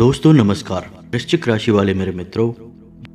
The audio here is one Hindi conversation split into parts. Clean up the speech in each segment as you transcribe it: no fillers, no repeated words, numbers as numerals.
दोस्तों नमस्कार। वृश्चिक राशि वाले मेरे मित्रों,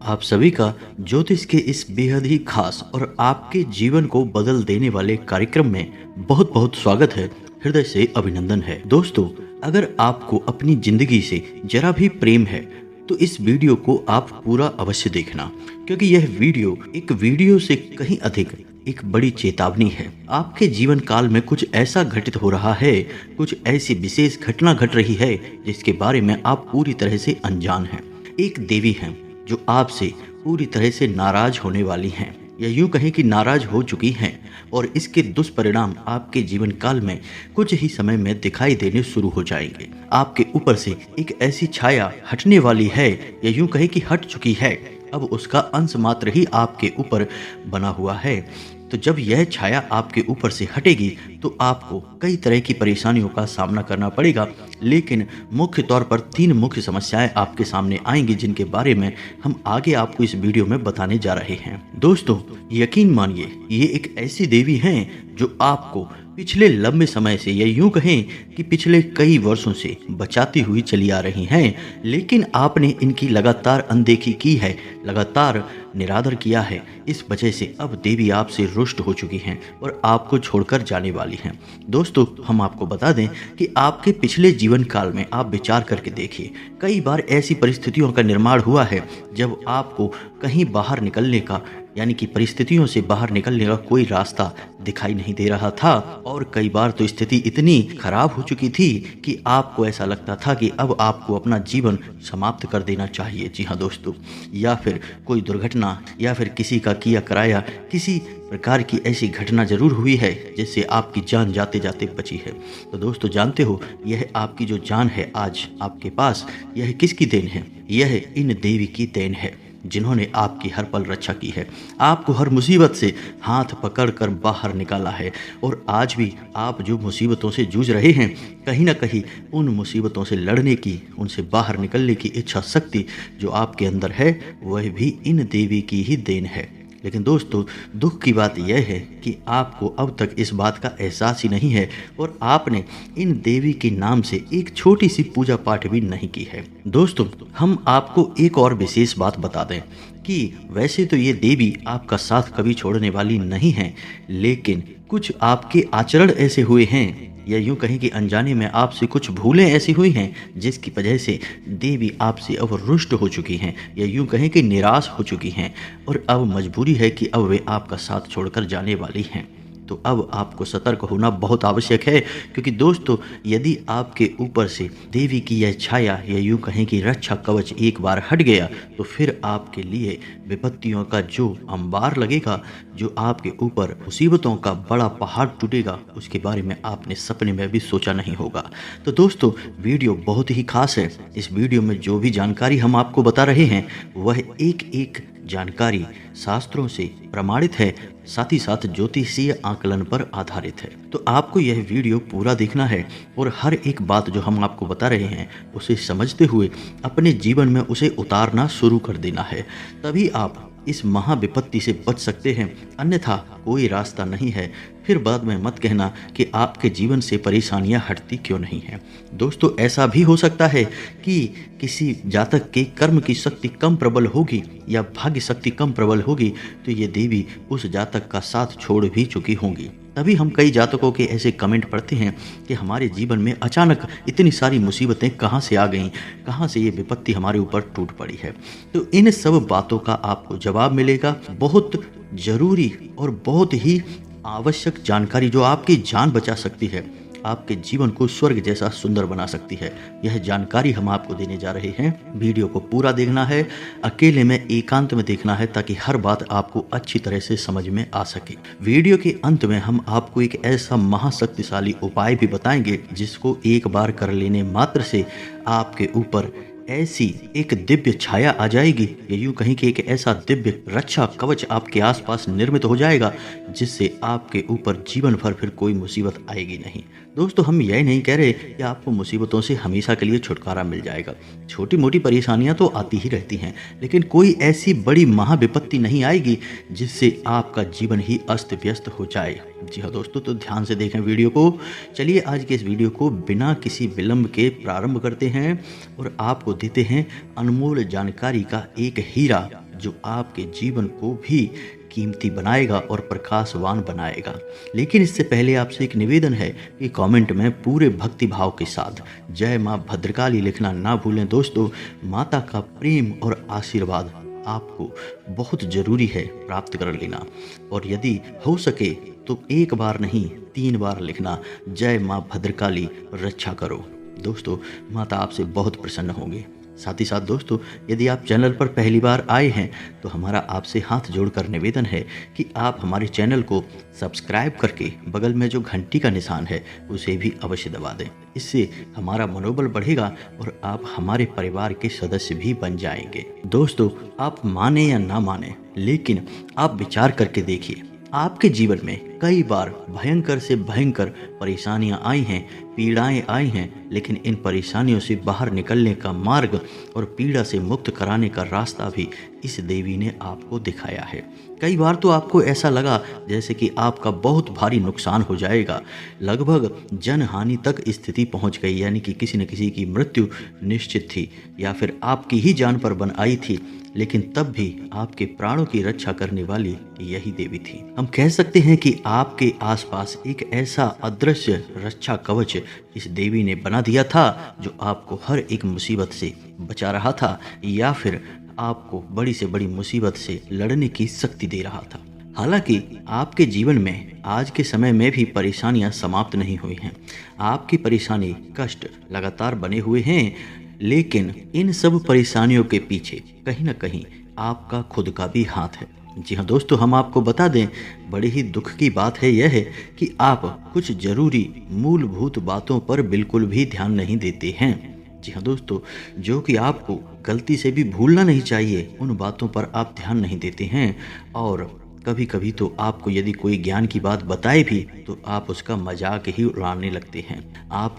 आप सभी का ज्योतिष के इस बेहद ही खास और आपके जीवन को बदल देने वाले कार्यक्रम में बहुत बहुत स्वागत है। हृदय से अभिनंदन है। दोस्तों, अगर आपको अपनी जिंदगी से जरा भी प्रेम है तो इस वीडियो को आप पूरा अवश्य देखना, क्योंकि यह वीडियो एक वीडियो से कहीं अधिक एक बड़ी चेतावनी है। आपके जीवन काल में कुछ ऐसा घटित हो रहा है, कुछ ऐसी विशेष घटना घट रही है जिसके बारे में आप पूरी तरह से अनजान हैं। एक देवी हैं जो आपसे पूरी तरह से नाराज होने वाली हैं, या यूं कहें कि नाराज हो चुकी हैं, और इसके दुष्परिणाम आपके जीवन काल में कुछ ही समय में दिखाई देने शुरू हो जाएंगे। आपके ऊपर से एक ऐसी छाया हटने वाली है, या यूं कहें कि हट चुकी है, अब उसका अंश मात्र ही आपके ऊपर बना हुआ है। तो जब यह छाया आपके ऊपर से हटेगी तो आपको कई तरह की परेशानियों का सामना करना पड़ेगा, लेकिन मुख्य तौर पर 3 मुख्य समस्याएं आपके सामने आएंगी, जिनके बारे में हम आगे आपको इस वीडियो में बताने जा रहे हैं। दोस्तों, यकीन मानिए, ये एक ऐसी देवी हैं जो आपको पिछले लंबे समय से, या यूं कहें कि पिछले कई वर्षों से बचाती हुई चली आ रही हैं, लेकिन आपने इनकी लगातार अनदेखी की है, लगातार निरादर किया है। इस वजह से अब देवी आपसे रुष्ट हो चुकी हैं और आपको छोड़कर जाने वाली हैं। दोस्तों, हम आपको बता दें कि आपके पिछले जीवन काल में आप विचार करके देखिए, कई बार ऐसी परिस्थितियों का निर्माण हुआ है जब आपको कहीं बाहर निकलने का, यानी कि परिस्थितियों से बाहर निकलने का कोई रास्ता दिखाई नहीं दे रहा था, और कई बार तो स्थिति इतनी खराब हो चुकी थी कि आपको ऐसा लगता था कि अब आपको अपना जीवन समाप्त कर देना चाहिए। जी हाँ दोस्तों, या फिर कोई दुर्घटना या फिर किसी का किया कराया किसी प्रकार की ऐसी घटना जरूर हुई है जिससे आपकी जान जाते जाते बची है। तो दोस्तों, जानते हो, यह आपकी जो जान है आज आपके पास, यह किसकी देन है? यह इन देवी की देन है, जिन्होंने आपकी हर पल रक्षा की है, आपको हर मुसीबत से हाथ पकड़कर बाहर निकाला है, और आज भी आप जो मुसीबतों से जूझ रहे हैं, कहीं ना कहीं उन मुसीबतों से लड़ने की, उनसे बाहर निकलने की इच्छा शक्ति जो आपके अंदर है, वह भी इन देवी की ही देन है। लेकिन दोस्तों, दुख की बात यह है कि आपको अब तक इस बात का एहसास ही नहीं है, और आपने इन देवी के नाम से एक छोटी सी पूजा पाठ भी नहीं की है। दोस्तों, हम आपको एक और विशेष बात बता दें कि वैसे तो ये देवी आपका साथ कभी छोड़ने वाली नहीं है, लेकिन कुछ आपके आचरण ऐसे हुए हैं, या यूं कहें कि अनजाने में आपसे कुछ भूलें ऐसी हुई हैं, जिसकी वजह से देवी आपसे अब रुष्ट हो चुकी हैं, या यूं कहें कि निराश हो चुकी हैं, और अब मजबूरी है कि अब वे आपका साथ छोड़कर जाने वाली हैं। तो अब आपको सतर्क होना बहुत आवश्यक है, क्योंकि दोस्तों, यदि आपके ऊपर से देवी की यह छाया, या यूं कहें कि रक्षा कवच एक बार हट गया, तो फिर आपके लिए विपत्तियों का जो अंबार लगेगा, जो आपके ऊपर मुसीबतों का बड़ा पहाड़ टूटेगा, उसके बारे में आपने सपने में भी सोचा नहीं होगा। तो दोस्तों, वीडियो बहुत ही खास है। इस वीडियो में जो भी जानकारी हम आपको बता रहे हैं, वह एक एक जानकारी शास्त्रों से प्रमाणित है, साथ ही साथ ज्योतिषीय आकलन पर आधारित है। तो आपको यह वीडियो पूरा देखना है, और हर एक बात जो हम आपको बता रहे हैं उसे समझते हुए अपने जीवन में उसे उतारना शुरू कर देना है। तभी आप इस महाविपत्ति से बच सकते हैं, अन्यथा कोई रास्ता नहीं है। फिर बाद में मत कहना कि आपके जीवन से परेशानियां हटती क्यों नहीं हैं। दोस्तों, ऐसा भी हो सकता है कि किसी जातक के कर्म की शक्ति कम प्रबल होगी, या भाग्य शक्ति कम प्रबल होगी, तो ये देवी उस जातक का साथ छोड़ भी चुकी होंगी। तभी हम कई जातकों के ऐसे कमेंट पढ़ते हैं कि हमारे जीवन में अचानक इतनी सारी मुसीबतें कहाँ से आ गईं, कहाँ से ये विपत्ति हमारे ऊपर टूट पड़ी है। तो इन सब बातों का आपको जवाब मिलेगा, बहुत ज़रूरी और बहुत ही आवश्यक जानकारी, जो आपकी जान बचा सकती है, आपके जीवन को स्वर्ग जैसा सुंदर बना सकती है। यह जानकारी हम आपको देने जा रहे हैं। वीडियो को पूरा देखना है, अकेले में एकांत में देखना है, ताकि हर बात आपको अच्छी तरह से समझ में आ सके। वीडियो के अंत में हम आपको एक ऐसा महाशक्तिशाली उपाय भी बताएंगे, जिसको एक बार कर लेने मात्र से आपके ऊपर ऐसी एक दिव्य छाया आ जाएगी, या यूं कहीं कि एक ऐसा दिव्य रक्षा कवच आपके आसपास निर्मित हो जाएगा, जिससे आपके ऊपर जीवन भर फिर कोई मुसीबत आएगी नहीं। दोस्तों हम यह नहीं कह रहे कि आपको मुसीबतों से हमेशा के लिए छुटकारा मिल जाएगा। छोटी मोटी परेशानियां तो आती ही रहती हैं, लेकिन कोई ऐसी बड़ी महाविपत्ति नहीं आएगी जिससे आपका जीवन ही अस्त व्यस्त हो जाए। जी हाँ दोस्तों, तो ध्यान से देखें वीडियो को। चलिए आज के इस वीडियो को बिना किसी विलंब के प्रारंभ करते हैं और आपको देते हैं अनमोल जानकारी का एक हीरा जो आपके जीवन को भी कीमती बनाएगा और प्रकाशवान बनाएगा। लेकिन इससे पहले आपसे एक निवेदन है कि कमेंट में पूरे भक्ति भाव के साथ जय माँ भद्रकाली लिखना ना भूलें। दोस्तों, माता का प्रेम और आशीर्वाद आपको बहुत ज़रूरी है प्राप्त कर लेना, और यदि हो सके तो एक बार नहीं 3 बार लिखना, जय माँ भद्रकाली रक्षा करो। दोस्तों, माता आपसे बहुत प्रसन्न होंगे। साथ ही साथ दोस्तों, यदि आप चैनल पर पहली बार आए हैं तो हमारा आपसे हाथ जोड़कर निवेदन है कि आप हमारे चैनल को सब्सक्राइब करके बगल में जो घंटी का निशान है उसे भी अवश्य दबा दें। इससे हमारा मनोबल बढ़ेगा और आप हमारे परिवार के सदस्य भी बन जाएंगे। दोस्तों, आप माने या ना माने, लेकिन आप विचार करके देखिए, आपके जीवन में कई बार भयंकर से भयंकर परेशानियां आई हैं, पीड़ाएं आई हैं, लेकिन इन परेशानियों से बाहर निकलने का मार्ग और पीड़ा से मुक्त कराने का रास्ता भी इस देवी ने आपको दिखाया है। कई बार तो आपको ऐसा लगा जैसे कि आपका बहुत भारी नुकसान हो जाएगा, लगभग जनहानि तक स्थिति पहुंच गई, यानी कि किसी न किसी की मृत्यु निश्चित थी या फिर आपकी ही जान पर बन आई थी, लेकिन तब भी आपके प्राणों की रक्षा करने वाली यही देवी थी। हम कह सकते हैं कि आपके आसपास एक ऐसा अदृश्य रक्षा कवच इस देवी ने बना दिया था जो आपको हर एक मुसीबत से बचा रहा था या फिर आपको बड़ी से बड़ी मुसीबत से लड़ने की शक्ति दे रहा था। हालांकि आपके जीवन में आज के समय में भी परेशानियां समाप्त नहीं हुई हैं। आपकी परेशानी, कष्ट लगातार बने हुए हैं, लेकिन इन सब परेशानियों के पीछे कहीं ना कहीं आपका खुद का भी हाथ है। जी हाँ दोस्तों, हम आपको बता दें, बड़ी ही दुख की बात है यह है कि आप कुछ जरूरी मूलभूत बातों पर बिल्कुल भी ध्यान नहीं देते हैं। जी हाँ दोस्तों, जो कि आपको गलती से भी भूलना नहीं चाहिए, उन बातों पर आप ध्यान नहीं देते हैं। और कभी कभी तो आपको यदि कोई ज्ञान की बात बताए भी तो आप उसका मजाक ही उड़ाने लगते हैं। आप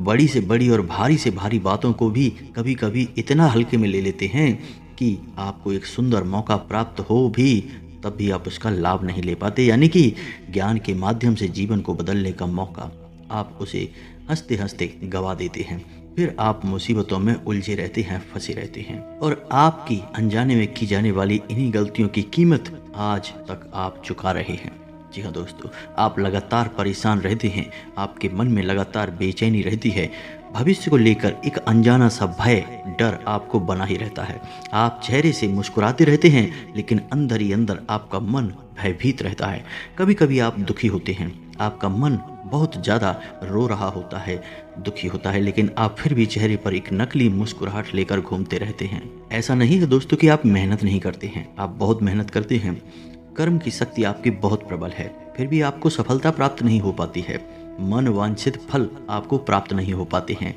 बड़ी से बड़ी और भारी से भारी बातों को भी कभी कभी इतना हल्के में ले लेते हैं कि आपको एक सुंदर मौका प्राप्त हो भी तब भी आप उसका लाभ नहीं ले पाते, यानी कि ज्ञान के माध्यम से जीवन को बदलने का मौका आप उसे हंसते हंसते गवा देते हैं। फिर आप मुसीबतों में उलझे रहते हैं, फंसे रहते हैं, और आपकी अनजाने में की जाने वाली इन्हीं गलतियों की कीमत आज तक आप चुका रहे हैं। जी हाँ दोस्तों, आप लगातार परेशान रहते हैं, आपके मन में लगातार बेचैनी रहती है, भविष्य को लेकर एक अनजाना सा भय, डर आपको बना ही रहता है। आप चेहरे से मुस्कुराते रहते हैं, लेकिन अंदर ही अंदर आपका मन भयभीत रहता है। कभी कभी आप दुखी होते हैं, आपका मन बहुत ज़्यादा रो रहा होता है, दुखी होता है, लेकिन आप फिर भी चेहरे पर एक नकली मुस्कुराहट लेकर घूमते रहते हैं। ऐसा नहीं है दोस्तों कि आप मेहनत नहीं करते हैं, आप बहुत मेहनत करते हैं, कर्म की शक्ति आपकी बहुत प्रबल है, फिर भी आपको सफलता प्राप्त नहीं हो पाती है, मन वांछित फल आपको प्राप्त नहीं हो पाते हैं।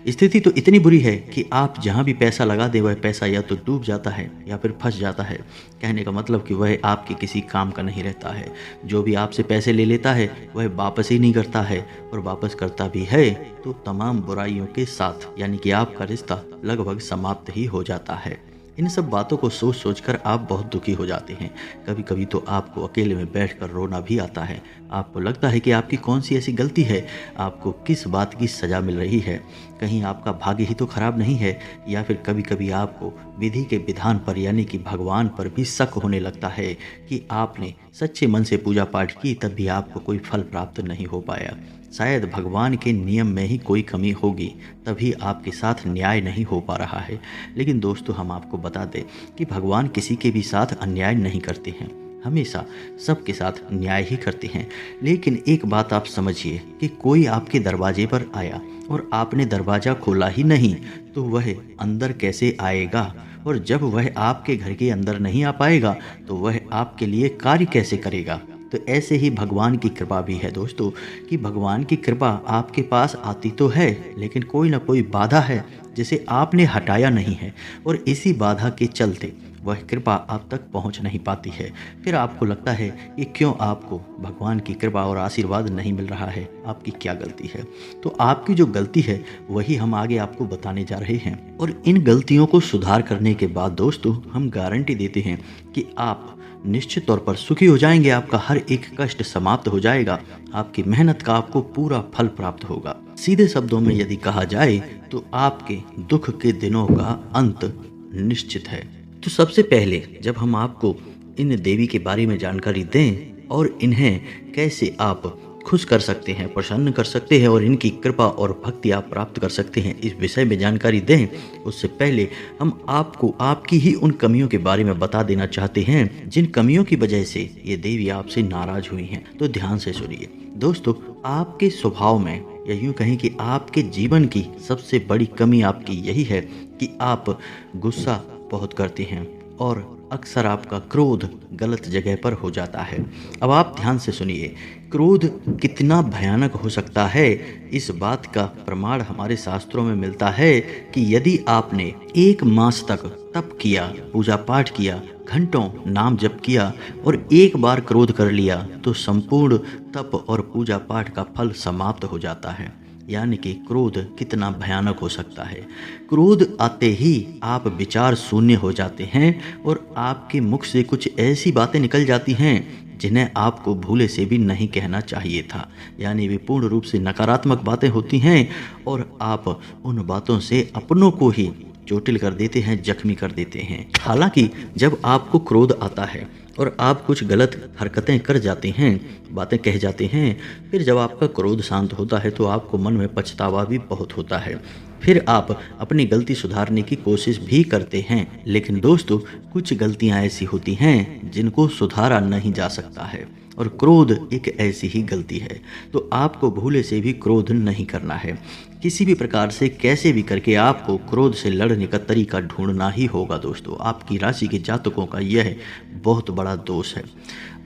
स्थिति तो इतनी बुरी है कि आप जहां भी पैसा लगा दे वह पैसा या तो डूब जाता है या फिर फंस जाता है। कहने का मतलब कि वह आपके किसी काम का नहीं रहता है। जो भी आपसे पैसे ले लेता है वह वापस ही नहीं करता है, और वापस करता भी है तो तमाम बुराइयों के साथ, यानी कि आपका रिश्ता लगभग समाप्त ही हो जाता है। इन सब बातों को सोच सोचकर आप बहुत दुखी हो जाते हैं। कभी कभी तो आपको अकेले में बैठकर रोना भी आता है। आपको लगता है कि आपकी कौन सी ऐसी गलती है, आपको किस बात की सज़ा मिल रही है, कहीं आपका भाग्य ही तो खराब नहीं है, या फिर कभी कभी आपको विधि के विधान पर, यानी कि भगवान पर भी शक होने लगता है कि आपने सच्चे मन से पूजा पाठ की तब भी आपको कोई फल प्राप्त नहीं हो पाया। शायद भगवान के नियम में ही कोई कमी होगी, तभी आपके साथ न्याय नहीं हो पा रहा है। लेकिन दोस्तों, हम आपको बता दें कि भगवान किसी के भी साथ अन्याय नहीं करते हैं, हमेशा सबके साथ न्याय ही करते हैं। लेकिन एक बात आप समझिए कि कोई आपके दरवाजे पर आया और आपने दरवाज़ा खोला ही नहीं तो वह अंदर कैसे आएगा, और जब वह आपके घर के अंदर नहीं आ पाएगा तो वह आपके लिए कार्य कैसे करेगा। तो ऐसे ही भगवान की कृपा भी है दोस्तों, कि भगवान की कृपा आपके पास आती तो है, लेकिन कोई ना कोई बाधा है जिसे आपने हटाया नहीं है और इसी बाधा के चलते वह कृपा आप तक पहुंच नहीं पाती है। फिर आपको लगता है कि क्यों आपको भगवान की कृपा और आशीर्वाद नहीं मिल रहा है, आपकी क्या गलती है। तो आपकी जो गलती है वही हम आगे आपको बताने जा रहे हैं और इन गलतियों को सुधार करने के बाद दोस्तों हम गारंटी देते हैं कि आप निश्चित तौर पर सुखी हो जाएंगे, आपका हर एक कष्ट समाप्त हो जाएगा, आपकी मेहनत का आपको पूरा फल प्राप्त होगा। सीधे शब्दों में यदि कहा जाए तो आपके दुख के दिनों का अंत निश्चित है। तो सबसे पहले जब हम आपको इन देवी के बारे में जानकारी दें और इन्हें कैसे आप खुश कर सकते हैं, प्रसन्न कर सकते हैं और इनकी कृपा और भक्ति आप प्राप्त कर सकते हैं, इस विषय में जानकारी दें, उससे पहले हम आपको आपकी ही उन कमियों के बारे में बता देना चाहते हैं जिन कमियों की वजह से ये देवी आपसे नाराज हुई हैं। तो ध्यान से सुनिए दोस्तों, आपके स्वभाव में या यूं कहें कि आपके जीवन की सबसे बड़ी कमी आपकी यही है कि आप गुस्सा बहुत करते हैं और अक्सर आपका क्रोध गलत जगह पर हो जाता है। अब आप ध्यान से सुनिए, क्रोध कितना भयानक हो सकता है इस बात का प्रमाण हमारे शास्त्रों में मिलता है कि यदि आपने 1 मास तक तप किया, पूजा पाठ किया, घंटों नाम जप किया और एक बार क्रोध कर लिया तो संपूर्ण तप और पूजा पाठ का फल समाप्त हो जाता है। यानी कि क्रोध कितना भयानक हो सकता है। क्रोध आते ही आप विचार शून्य हो जाते हैं और आपके मुख से कुछ ऐसी बातें निकल जाती हैं जिन्हें आपको भूले से भी नहीं कहना चाहिए था। यानी वे पूर्ण रूप से नकारात्मक बातें होती हैं और आप उन बातों से अपनों को ही चोटिल कर देते हैं, जख्मी कर देते हैं। हालांकि जब आपको क्रोध आता है और आप कुछ गलत हरकतें कर जाते हैं, बातें कह जाते हैं, फिर जब आपका क्रोध शांत होता है तो आपको मन में पछतावा भी बहुत होता है। फिर आप अपनी गलती सुधारने की कोशिश भी करते हैं। लेकिन दोस्तों, कुछ गलतियां ऐसी होती हैं जिनको सुधारा नहीं जा सकता है और क्रोध एक ऐसी ही गलती है। तो आपको भूले से भी क्रोध नहीं करना है। किसी भी प्रकार से कैसे भी करके आपको क्रोध से लड़ने का तरीका ढूंढना ही होगा। दोस्तों, आपकी राशि के जातकों का यह बहुत बड़ा दोष है।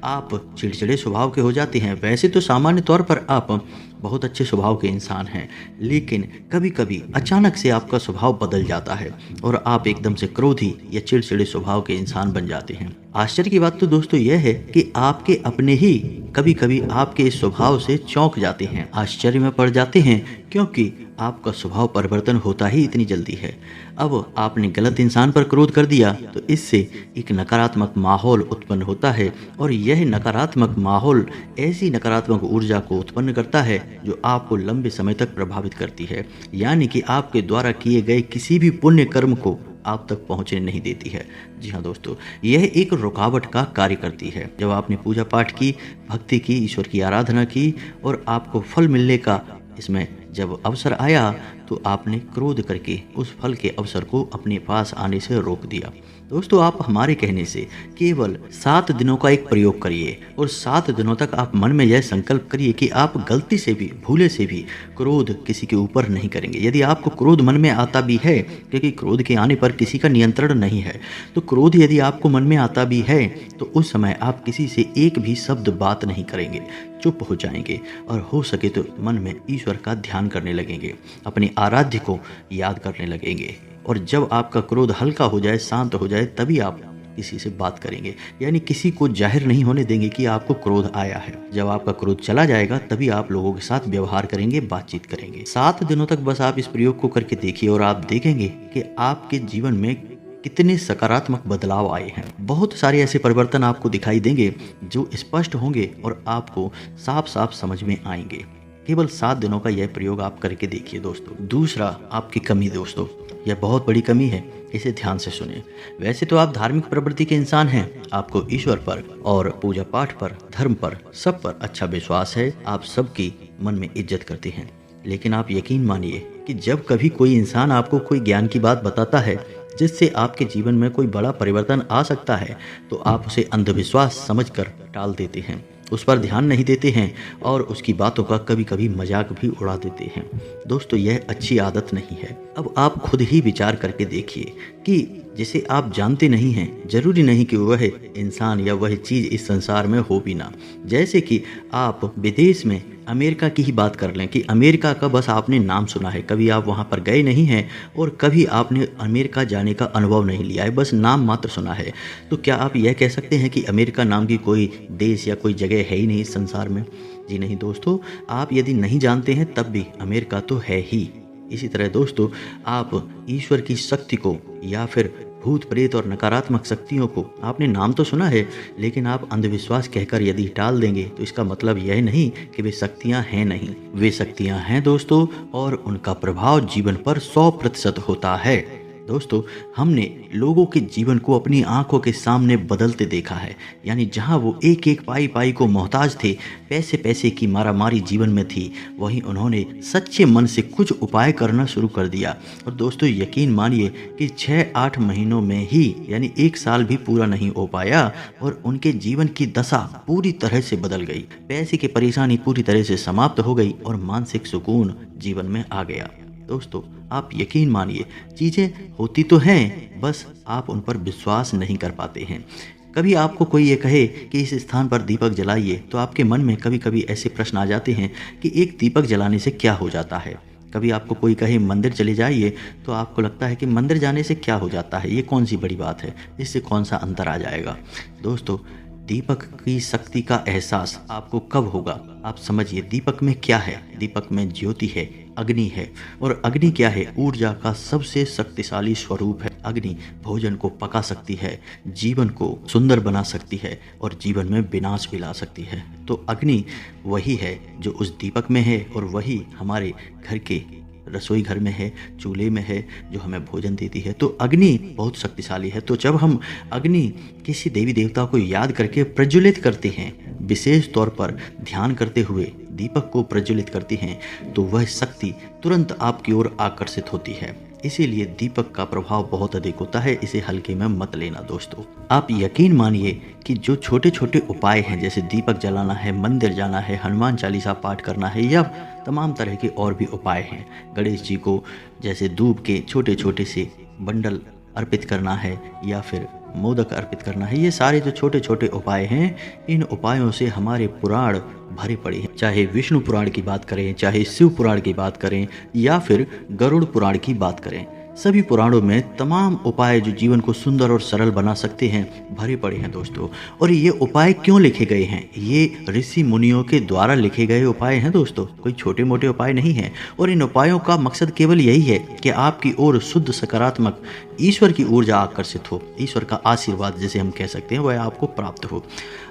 आप चिड़चिड़े स्वभाव के हो जाते हैं। वैसे तो सामान्य तौर पर आप बहुत अच्छे स्वभाव के इंसान हैं, लेकिन कभी कभी अचानक से आपका स्वभाव बदल जाता है और आप एकदम से क्रोधी या चिड़चिड़े स्वभाव के इंसान बन जाते हैं। आश्चर्य की बात तो दोस्तों यह है कि आपके अपने ही कभी कभी आपके इस स्वभाव से चौंक जाते हैं, आश्चर्य में पड़ जाते हैं, क्योंकि आपका स्वभाव परिवर्तन होता ही इतनी जल्दी है। अब आपने गलत इंसान पर क्रोध कर दिया तो इससे एक नकारात्मक माहौल उत्पन्न होता है और यह नकारात्मक माहौल ऐसी नकारात्मक ऊर्जा को उत्पन्न करता है जो आपको लंबे समय तक प्रभावित करती है। यानी कि आपके द्वारा किए गए किसी भी पुण्य कर्म को आप तक पहुंचने नहीं देती है। जी हाँ दोस्तों, यह एक रुकावट का कार्य करती है। जब आपने पूजा पाठ की, भक्ति की, ईश्वर की आराधना की और आपको फल मिलने का इसमें जब अवसर आया तो आपने क्रोध करके उस फल के अवसर को अपने पास आने से रोक दिया। दोस्तों, आप हमारे कहने से केवल 7 दिनों का एक प्रयोग करिए और 7 दिनों तक आप मन में यह संकल्प करिए कि आप गलती से भी, भूले से भी क्रोध किसी के ऊपर नहीं करेंगे। यदि आपको क्रोध मन में आता भी है, क्योंकि क्रोध के आने पर किसी का नियंत्रण नहीं है, तो क्रोध यदि आपको मन में आता भी है तो उस समय आप किसी से एक भी शब्द बात नहीं करेंगे, चुप हो जाएंगे और हो सके तो मन में ईश्वर का ध्यान करने लगेंगे, अपने आराध्य को याद करने लगेंगे। और जब आपका क्रोध हल्का हो जाए, शांत हो जाए, तभी आप किसी से बात करेंगे। यानी किसी को जाहिर नहीं होने देंगे कि आपको क्रोध आया है। जब आपका क्रोध चला जाएगा तभी आप लोगों के साथ व्यवहार करेंगे, बातचीत करेंगे। 7 दिनों तक बस आप इस प्रयोग को करके देखिए और आप देखेंगे कि आपके जीवन में कितने सकारात्मक बदलाव आए हैं। बहुत सारे ऐसे परिवर्तन आपको दिखाई देंगे जो स्पष्ट होंगे और आपको साफ साफ समझ में आएंगे। केवल 7 दिनों का यह प्रयोग आप करके देखिए दोस्तों। दूसरा, आपकी कमी दोस्तों, यह बहुत बड़ी कमी है, इसे ध्यान से सुनिए। वैसे तो आप धार्मिक प्रवृत्ति के इंसान हैं, आपको ईश्वर पर और पूजा पाठ पर, धर्म पर, सब पर अच्छा विश्वास है, आप सबकी मन में इज्जत करते हैं। लेकिन आप यकीन मानिए कि जब कभी कोई इंसान आपको कोई ज्ञान की बात बताता है जिससे आपके जीवन में कोई बड़ा परिवर्तन आ सकता है, तो आप उसे अंधविश्वास समझकर टाल देते हैं, उस पर ध्यान नहीं देते हैं और उसकी बातों का कभी कभी मजाक भी उड़ा देते हैं। दोस्तों, यह अच्छी आदत नहीं है। अब आप खुद ही विचार करके देखिए कि जिसे आप जानते नहीं हैं, जरूरी नहीं कि वह इंसान या वह चीज़ इस संसार में हो भी ना। जैसे कि आप विदेश में अमेरिका की ही बात कर लें कि अमेरिका का बस आपने नाम सुना है, कभी आप वहाँ पर गए नहीं हैं और कभी आपने अमेरिका जाने का अनुभव नहीं लिया है, बस नाम मात्र सुना है। तो क्या आप यह कह सकते हैं कि अमेरिका नाम की कोई देश या कोई जगह है ही नहीं इस संसार में? जी नहीं दोस्तों, आप यदि नहीं जानते हैं तब भी अमेरिका तो है ही। इसी तरह दोस्तों, आप ईश्वर की शक्ति को या फिर भूत प्रेत और नकारात्मक शक्तियों को आपने नाम तो सुना है, लेकिन आप अंधविश्वास कहकर यदि टाल देंगे तो इसका मतलब यह नहीं कि वे शक्तियां हैं नहीं। वे शक्तियां हैं दोस्तों, और उनका प्रभाव जीवन पर 100% होता है। दोस्तों, हमने लोगों के जीवन को अपनी आंखों के सामने बदलते देखा है। यानी जहां वो एक एक पाई पाई को मोहताज थे, पैसे पैसे की मारामारी जीवन में थी, वहीं उन्होंने सच्चे मन से कुछ उपाय करना शुरू कर दिया। और दोस्तों, यकीन मानिए कि 6-8 महीनों में ही, यानी 1 साल भी पूरा नहीं हो पाया, और उनके जीवन की दशा पूरी तरह से बदल गई। पैसे की परेशानी पूरी तरह से समाप्त हो गई और मानसिक सुकून जीवन में आ गया। दोस्तों, आप यकीन मानिए, चीज़ें होती तो हैं, बस आप उन पर विश्वास नहीं कर पाते हैं। कभी आपको कोई ये कहे कि इस स्थान पर दीपक जलाइए, तो आपके मन में कभी कभी ऐसे प्रश्न आ जाते हैं कि एक दीपक जलाने से क्या हो जाता है। कभी आपको कोई कहे मंदिर चले जाइए, तो आपको लगता है कि मंदिर जाने से क्या हो जाता है, ये कौन सी बड़ी बात है, इससे कौन सा अंतर आ जाएगा। दोस्तों, दीपक की शक्ति का एहसास आपको कब होगा? आप समझिए, दीपक में क्या है? दीपक में ज्योति है, अग्नि है। और अग्नि क्या है? ऊर्जा का सबसे शक्तिशाली स्वरूप है। अग्नि भोजन को पका सकती है, जीवन को सुंदर बना सकती है और जीवन में विनाश भी ला सकती है। तो अग्नि वही है जो उस दीपक में है, और वही हमारे घर के रसोई घर में है, चूल्हे में है, जो हमें भोजन देती है। तो अग्नि बहुत शक्तिशाली है। तो जब हम अग्नि किसी देवी देवता को याद करके प्रज्वलित करते हैं, विशेष तौर पर ध्यान करते हुए दीपक को प्रज्वलित करते हैं, तो वह शक्ति तुरंत आपकी ओर आकर्षित होती है। इसीलिए दीपक का प्रभाव बहुत अधिक होता है, इसे हल्के में मत लेना दोस्तों। आप यकीन मानिए कि जो छोटे छोटे उपाय हैं, जैसे दीपक जलाना है, मंदिर जाना है, हनुमान चालीसा पाठ करना है, या तमाम तरह के और भी उपाय हैं। गणेश जी को जैसे दूब के छोटे छोटे से बंडल अर्पित करना है, या फिर मोदक अर्पित करना है, ये सारे जो छोटे छोटे उपाय हैं, इन उपायों से हमारे पुराण भरे पड़े हैं। चाहे विष्णु पुराण की बात करें, चाहे शिव पुराण की बात करें, या फिर गरुड़ पुराण की बात करें, सभी पुराणों में तमाम उपाय जो जीवन को सुंदर और सरल बना सकते हैं भरे पड़े हैं दोस्तों। और ये उपाय क्यों लिखे गए हैं? ये ऋषि मुनियों के द्वारा लिखे गए उपाय हैं दोस्तों, कोई छोटे मोटे उपाय नहीं हैं। और इन उपायों का मकसद केवल यही है कि आपकी ओर शुद्ध सकारात्मक ईश्वर की ऊर्जा आकर्षित हो, ईश्वर का आशीर्वाद जिसे हम कह सकते हैं वह आपको प्राप्त हो।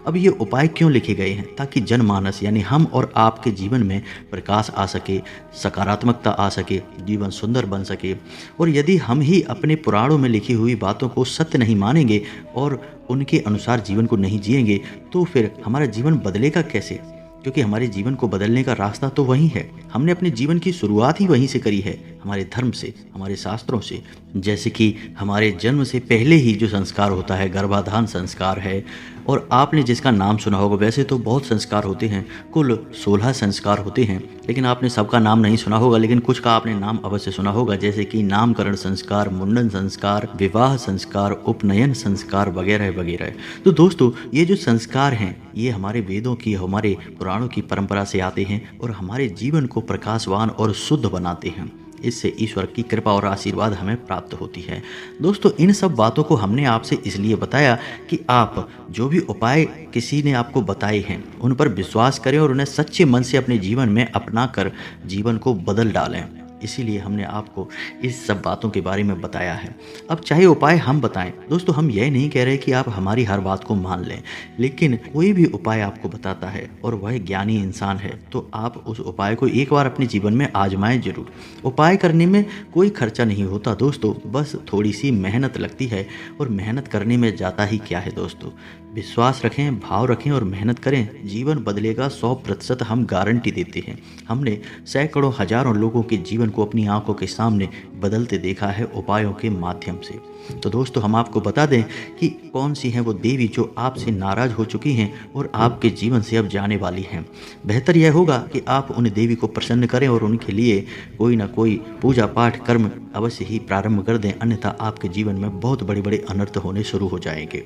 अब ये उपाय क्यों लिखे गए हैं? ताकि जनमानस यानी हम और आपके जीवन में प्रकाश आ सके, सकारात्मकता आ सके, जीवन सुंदर बन सके। और यदि हम ही अपने पुराणों में लिखी हुई बातों को सत्य नहीं मानेंगे और उनके अनुसार जीवन को नहीं जिएंगे, तो फिर हमारा जीवन बदलेगा कैसे? क्योंकि हमारे जीवन को बदलने का रास्ता तो वही है। हमने अपने जीवन की शुरुआत ही वहीं से करी है, हमारे धर्म से, हमारे शास्त्रों से। जैसे कि हमारे जन्म से पहले ही जो संस्कार होता है, गर्भाधान संस्कार है। और आपने जिसका नाम सुना होगा, वैसे तो बहुत संस्कार होते हैं, कुल 16 संस्कार होते हैं, लेकिन आपने सबका नाम नहीं सुना होगा, लेकिन कुछ का आपने नाम अवश्य सुना होगा। जैसे कि नामकरण संस्कार, मुंडन संस्कार, विवाह संस्कार, उपनयन संस्कार वगैरह वगैरह। तो दोस्तों, ये जो संस्कार हैं, ये हमारे वेदों की, हमारे पुराणों की परंपरा से आते हैं और हमारे जीवन को प्रकाशवान और शुद्ध बनाते हैं। इससे ईश्वर की कृपा और आशीर्वाद हमें प्राप्त होती है। दोस्तों, इन सब बातों को हमने आपसे इसलिए बताया कि आप जो भी उपाय किसी ने आपको बताए हैं, उन पर विश्वास करें और उन्हें सच्चे मन से अपने जीवन में अपना कर जीवन को बदल डालें। इसीलिए हमने आपको इस सब बातों के बारे में बताया है। अब चाहे उपाय हम बताएं दोस्तों, हम यह नहीं कह रहे कि आप हमारी हर बात को मान लें, लेकिन कोई भी उपाय आपको बताता है और वह ज्ञानी इंसान है, तो आप उस उपाय को एक बार अपने जीवन में आजमाएं जरूर। उपाय करने में कोई खर्चा नहीं होता दोस्तों, बस थोड़ी सी मेहनत लगती है। और मेहनत करने में जाता ही क्या है दोस्तों? विश्वास रखें, भाव रखें और मेहनत करें, जीवन बदलेगा 100%, हम गारंटी देते हैं। हमने सैकड़ों हजारों लोगों के जीवन को अपनी आंखों के सामने बदलते देखा है उपायों के माध्यम से। तो दोस्तों, हम आपको बता दें कि कौन सी हैं वो देवी जो आपसे नाराज हो चुकी हैं और आपके जीवन से अब जाने वाली हैं। बेहतर यह होगा कि आप उन देवी को प्रसन्न करें और उनके लिए कोई ना कोई पूजा पाठ कर्म अवश्य ही प्रारंभ कर दें, अन्यथा आपके जीवन में बहुत बड़े बड़े अनर्थ होने शुरू हो जाएंगे।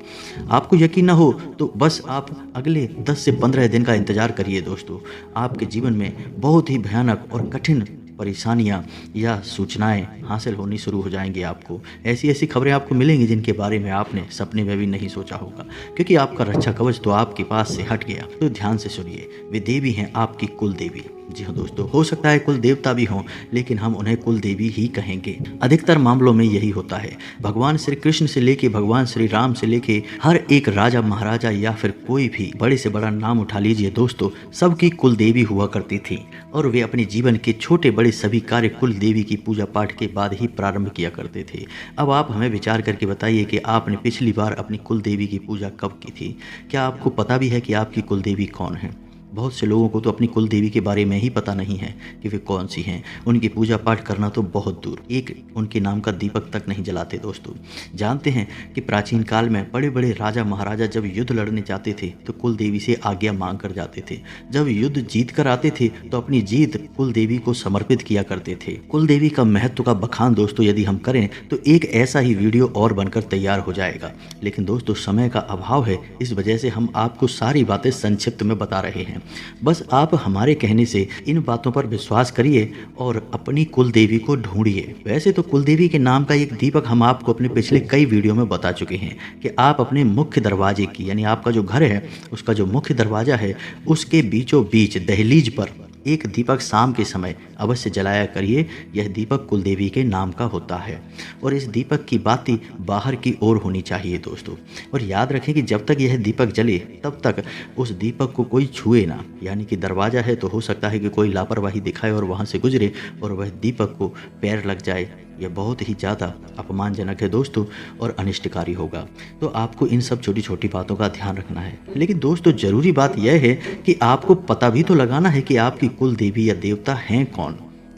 आपको यकीन ना हो तो बस आप अगले 10 से 15 दिन का इंतज़ार करिए दोस्तों। आपके जीवन में बहुत ही भयानक और कठिन परेशानियाँ या सूचनाएँ हासिल होनी शुरू हो जाएँगी आपको। ऐसी-ऐसी खबरें आपको मिलेंगी जिनके बारे में आपने सपने में भी नहीं सोचा होगा, क्योंकि आपका रक्षा कवच तो आपके पास से हट गया। तो ध्यान से सुनिए, वे देवी हैं आपकी कुल देवी। जी हाँ दोस्तों, हो सकता है कुल देवता भी हों, लेकिन हम उन्हें कुल देवी ही कहेंगे। अधिकतर मामलों में यही होता है। भगवान श्री कृष्ण से लेके भगवान श्री राम से लेके हर एक राजा महाराजा या फिर कोई भी बड़े से बड़ा नाम उठा लीजिए दोस्तों, सबकी कुल देवी हुआ करती थी और वे अपने जीवन के छोटे बड़े सभी कार्य कुल देवी की पूजा पाठ के बाद ही प्रारंभ किया करते थे। अब आप हमें विचार करके बताइए कि आपने पिछली बार अपनी कुल देवी की पूजा कब की थी? क्या आपको पता भी है कि आपकी कुल देवी कौन है? बहुत से लोगों को तो अपनी कुल देवी के बारे में ही पता नहीं है कि वे कौन सी हैं। उनकी पूजा पाठ करना तो बहुत दूर, एक उनके नाम का दीपक तक नहीं जलाते दोस्तों। जानते हैं कि प्राचीन काल में बड़े बड़े राजा महाराजा जब युद्ध लड़ने जाते थे तो कुल देवी से आज्ञा मांग कर जाते थे। जब युद्ध जीत कर आते थे तो अपनी जीत कुल देवी को समर्पित किया करते थे। कुल देवी का महत्व का बखान दोस्तों यदि हम करें तो एक ऐसा ही वीडियो और बनकर तैयार हो जाएगा, लेकिन दोस्तों समय का अभाव है, इस वजह से हम आपको सारी बातें संक्षिप्त में बता रहे हैं। बस आप हमारे कहने से इन बातों पर विश्वास करिए और अपनी कुल देवी को ढूंढिए। वैसे तो कुल देवी के नाम का एक दीपक हम आपको अपने पिछले कई वीडियो में बता चुके हैं कि आप अपने मुख्य दरवाजे की, यानी आपका जो घर है उसका जो मुख्य दरवाजा है उसके बीचों बीच दहलीज पर एक दीपक शाम के समय अवश्य जलाया करिए। यह दीपक कुल देवी के नाम का होता है और इस दीपक की बाती बाहर की ओर होनी चाहिए दोस्तों। और याद रखें कि जब तक यह दीपक जले तब तक उस दीपक को कोई छुए ना, यानी कि दरवाज़ा है तो हो सकता है कि कोई लापरवाही दिखाए और वहाँ से गुजरे और वह दीपक को पैर लग जाए। यह बहुत ही ज़्यादा अपमानजनक है दोस्तों और अनिष्टकारी होगा। तो आपको इन सब छोटी छोटी बातों का ध्यान रखना है। लेकिन दोस्तों ज़रूरी बात यह है कि आपको पता भी तो लगाना है कि आपकी कुल देवी या देवता हैं कौन,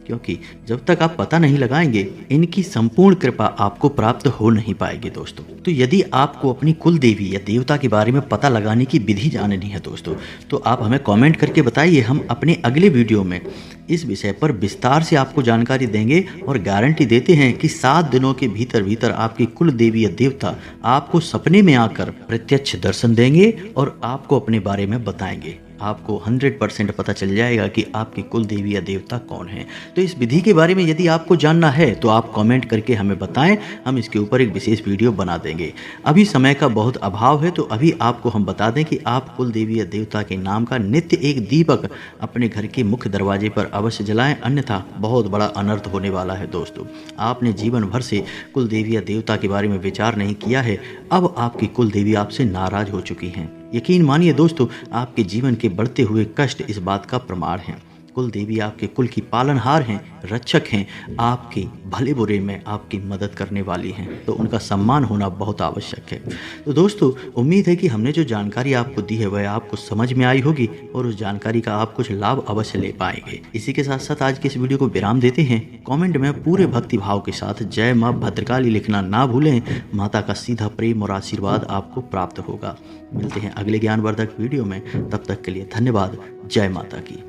क्योंकि जब तक आप पता नहीं लगाएंगे इनकी संपूर्ण कृपा आपको प्राप्त हो नहीं पाएगी दोस्तों। तो यदि आपको अपनी कुल देवी या देवता के बारे में पता लगाने की विधि जाननी है दोस्तों, तो आप हमें कमेंट करके बताइए। हम अपने अगले वीडियो में इस विषय पर विस्तार से आपको जानकारी देंगे और गारंटी देते हैं कि 7 दिनों के भीतर भीतर आपकी कुल देवी या देवता आपको सपने में आकर प्रत्यक्ष दर्शन देंगे और आपको अपने बारे में बताएंगे। आपको 100% पता चल जाएगा कि आपकी कुल देवी या देवता कौन है। तो इस विधि के बारे में यदि आपको जानना है तो आप कमेंट करके हमें बताएं, हम इसके ऊपर एक विशेष वीडियो बना देंगे। अभी समय का बहुत अभाव है तो अभी आपको हम बता दें कि आप कुल देवी या देवता के नाम का नित्य एक दीपक अपने घर के मुख्य दरवाजे पर अवश्य जलाएं, अन्यथा बहुत बड़ा अनर्थ होने वाला है दोस्तों। आपने जीवन भर से कुल देवी या देवता के बारे में विचार नहीं किया है, अब आपकी कुल देवी आपसे नाराज हो चुकी हैं। यकीन मानिए दोस्तों, आपके जीवन के बढ़ते हुए कष्ट इस बात का प्रमाण हैं। कुल देवी आपके कुल की पालनहार हैं, रक्षक हैं, आपके भले बुरे में आपकी मदद करने वाली हैं, तो उनका सम्मान होना बहुत आवश्यक है। तो दोस्तों उम्मीद है कि हमने जो जानकारी आपको दी है वह आपको समझ में आई होगी और उस जानकारी का आप कुछ लाभ अवश्य ले पाएंगे। इसी के साथ साथ आज के इस वीडियो को विराम देते हैं। कमेंट में पूरे भक्ति भाव के साथ जय माँ भद्रकाली लिखना ना भूलें, माता का सीधा प्रेम और आशीर्वाद आपको प्राप्त होगा। मिलते हैं अगले ज्ञानवर्धक वीडियो में, तब तक के लिए धन्यवाद। जय माता की।